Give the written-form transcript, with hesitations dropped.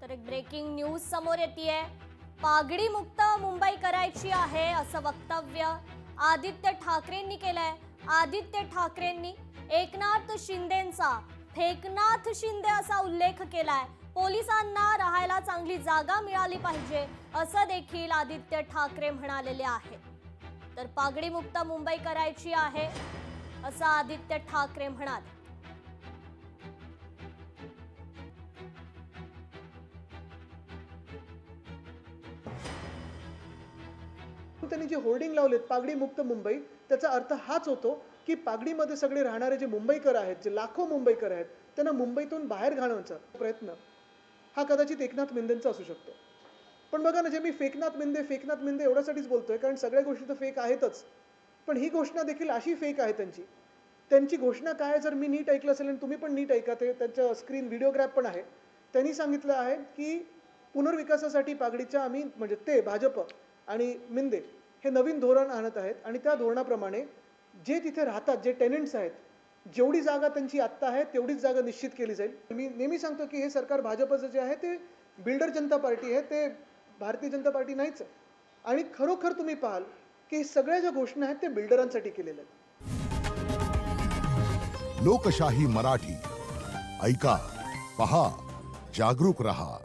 तर एक breaking news समोर येतेय। पागडी मुक्त मुंबई करायची आहे असं वक्तव्य आदित्य ठाकरेंनी केलंय। आदित्य ठाकरेंनी एकनाथ शिंदेंचा फेकनाथ शिंदे असा उल्लेख केलाय। पोलिसांना राहायला चांगली जागा मिळाली पाहिजे असं देखील आदित्य ठाकरे म्हणालेले आहेत। तर पागडी मुक्त मुंबई करायची आहे असं आदित्य ठाकरे म्हणाले। त्यांनी जे होर्डिंग लावलेत पागडी मुक्त मुंबई, त्याचा अर्थ हाच होतो की पागडीमध्ये सगळे राहणारे जे मुंबईकर आहेत, जे लाखो मुंबईकर आहेत, त्यांना मुंबईतून बाहेर घालवण्याचा प्रयत्न हा कदाचित एकनाथ मिंदेंचा असू शकतो। पण बघा ना, जे मी फेकनाथ मिंदे एवढ्यासाठीच बोलतोय कारण सगळ्या गोष्टी तर फेक आहेतच, पण ही घोषणा देखील अशी फेक आहे त्यांची घोषणा काय आहे, जर मी नीट ऐकलं असेल आणि तुम्ही पण नीट ऐका, ते त्यांच्या स्क्रीन व्हिडिओग्राफ पण आहे। त्यांनी सांगितलं आहे की पुनर्विकासासाठी पागडीच्या आम्ही म्हणजे ते भाजप आणि मिंदे हे नवीन धोरण आणत आहेत आणि त्या धोरणाप्रमाणे जे तिथे राहतात, जे टेनंट्स आहेत, जेवढी जागा त्यांची आत्ता आहे तेवढीच जागा निश्चित केली जाईल। मी नेहमी सांगतो की हे सरकार भाजपचं जे आहे ते बिल्डर जनता पार्टी आहे, ते भारतीय जनता पार्टी नाहीच आहे। आणि खरोखर तुम्ही पाहाल की सगळ्या ज्या घोषणा आहेत ते बिल्डरांसाठी केलेल्या आहेत। लोकशाही मराठी ऐका, पहा, जागरूक रहा।